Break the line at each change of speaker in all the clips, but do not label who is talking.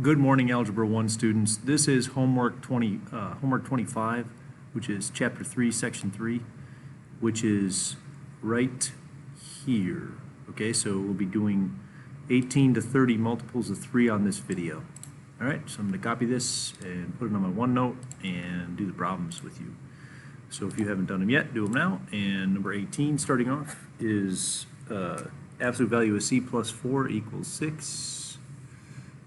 Good morning, Algebra 1 students. This is homework 25, which is Chapter 3, Section 3, which is right here. Okay, so we'll be doing 18 to 30 multiples of 3 on this video. All right, so I'm going to copy this and put it on my OneNote and do the problems with you. So if you haven't done them yet, do them now. And number 18, starting off, is absolute value of c plus 4 equals 6.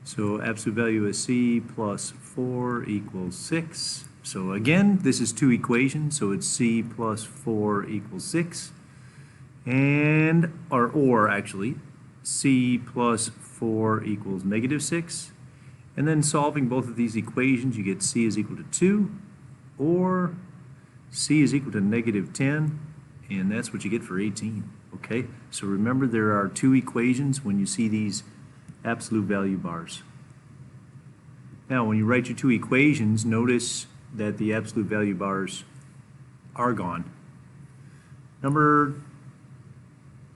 So absolute value of c plus 4 equals 6. So again, this is two equations, so it's c plus 4 equals 6. And, or actually, c plus 4 equals negative 6. And then solving both of these equations, you get c is equal to 2, or c is equal to negative 10, and that's what you get for 18. Okay, so remember there are two equations when you see these absolute value bars. Now, when you write your two equations, notice that the absolute value bars are gone. Number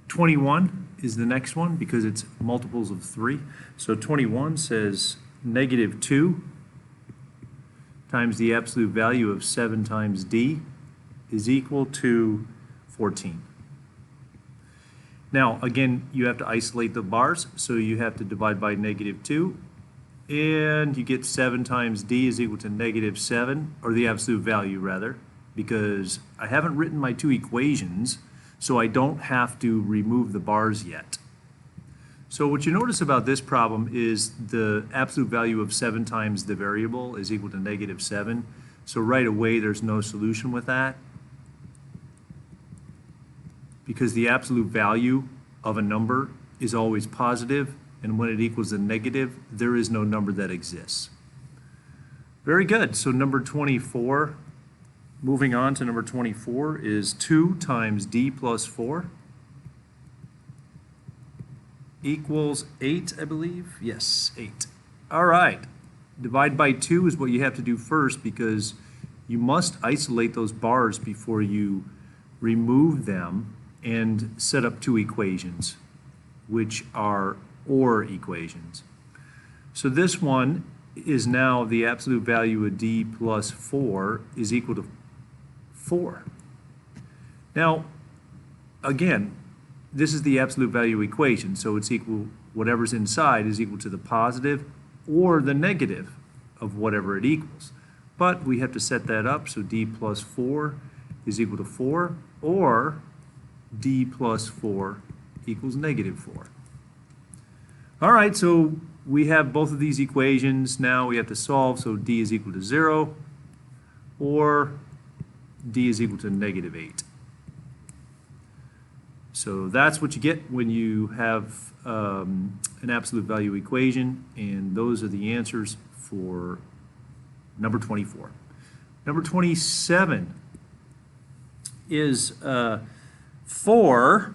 21 is the next one because it's multiples of 3. So 21 says negative 2 times the absolute value of 7 times d is equal to 14. Now, again, you have to isolate the bars, so you have to divide by negative 2, and you get 7 times d is equal to negative 7, or the absolute value, rather, because I haven't written my two equations, so I don't have to remove the bars yet. So what you notice about this problem is the absolute value of 7 times the variable is equal to negative 7, so right away there's no solution with that, because the absolute value of a number is always positive, and when it equals a negative, there is no number that exists. Very good. So number 24, moving on to number 24, is 2 times d plus 4 equals 8, I believe. Yes, 8. All right. Divide by 2 is what you have to do first because you must isolate those bars before you remove them and set up two equations, which are OR equations. So this one is now the absolute value of d plus 4 is equal to 4. Now, again, this is the absolute value equation, so it's equal, whatever's inside is equal to the positive or the negative of whatever it equals. But we have to set that up, so d plus 4 is equal to 4, or d plus 4 equals negative 4. All right, so we have both of these equations. Now we have to solve, so d is equal to 0, or d is equal to negative 8. So that's what you get when you have an absolute value equation, and those are the answers for number 24. Number 27 is 4,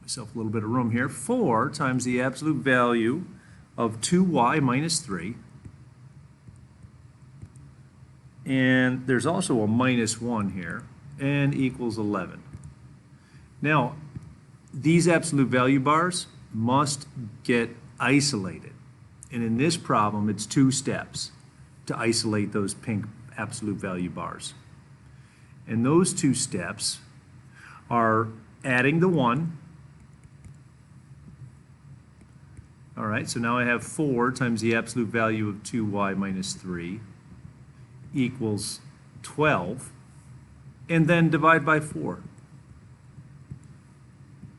myself a little bit of room here, 4 times the absolute value of 2y minus 3, and there's also a minus 1 here, and equals 11. Now, these absolute value bars must get isolated, and in this problem it's 2 steps to isolate those pink absolute value bars. And those 2 steps are adding the 1. All right, so now I have 4 times the absolute value of 2y minus 3 equals 12, and then divide by 4.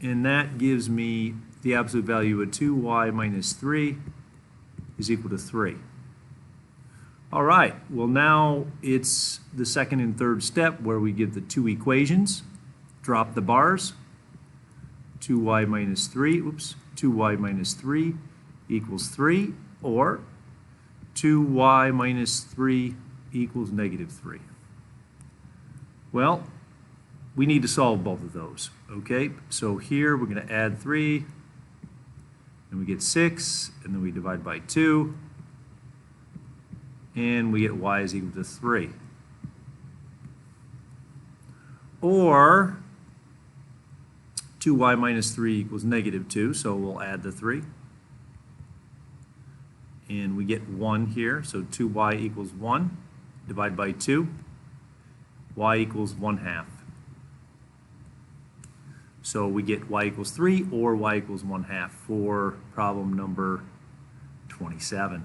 And that gives me the absolute value of 2y minus 3 is equal to 3. All right, well now it's the second and third step where we give the two equations, drop the bars, 2y minus 3, 2y minus 3 equals 3, or 2y minus 3 equals negative 3. Well, we need to solve both of those, okay? So here we're going to add 3, and we get 6, and then we divide by 2, and we get y is equal to 3. Or 2y minus 3 equals negative 2, so we'll add the 3. and we get 1 here, so 2y equals 1. Divide by 2, y equals 1/2. So we get y equals 3 or y equals 1/2 for problem number 27.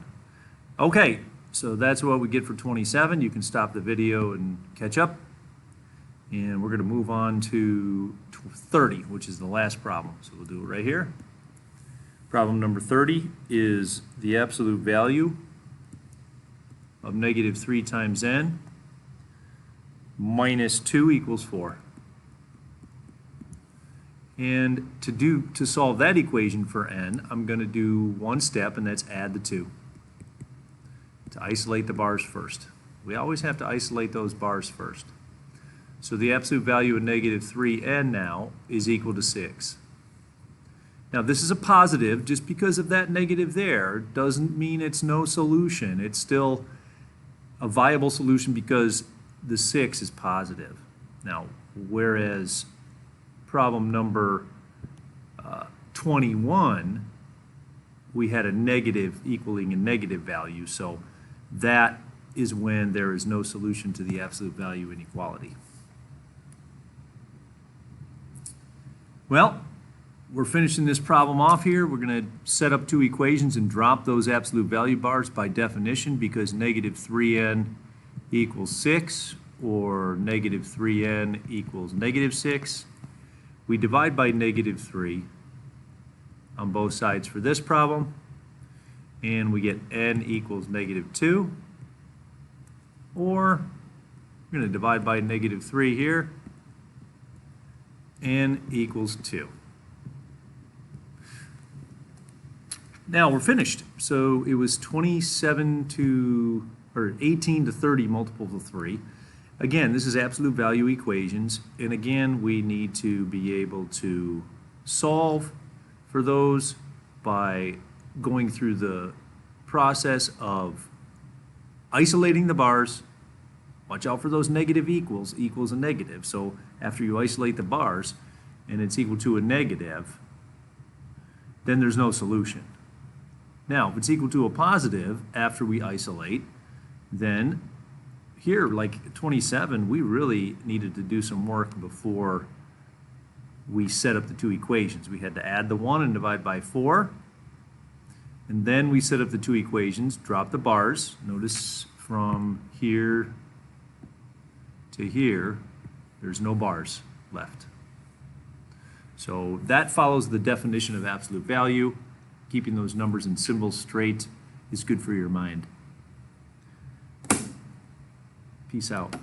Okay, so that's what we get for 27. You can stop the video and catch up. And we're going to move on to 30, which is the last problem. So we'll do it right here. Problem number 30 is the absolute value of -3 times n minus 2 equals 4. And to solve that equation for n, I'm going to do one step, and that's add the 2. To isolate the bars first. We always have to isolate those bars first. So the absolute value of -3n now is equal to 6. Now this is a positive. Just because of that negative there doesn't mean it's no solution. It's still a viable solution because the 6 is positive. Now, whereas problem number 21, we had a negative equaling a negative value, so that is when there is no solution to the absolute value inequality. Well, we're finishing this problem off here. We're going to set up 2 equations and drop those absolute value bars by definition, because -3n equals 6 or -3n equals -6. We divide by -3 on both sides for this problem, and we get n equals -2, or we're going to divide by -3 here, n equals 2. Now we're finished. So it was 18 to 30 multiples of 3. Again, this is absolute value equations, and again we need to be able to solve for those by going through the process of isolating the bars. Watch out for those negative equals a negative. So after you isolate the bars and it's equal to a negative, then there's no solution. Now, if it's equal to a positive after we isolate, then here, like 27, we really needed to do some work before we set up the 2 equations. We had to add the 1 and divide by 4. And then we set up the 2 equations, drop the bars. Notice from here to here, there's no bars left. So that follows the definition of absolute value. Keeping those numbers and symbols straight is good for your mind. Peace out.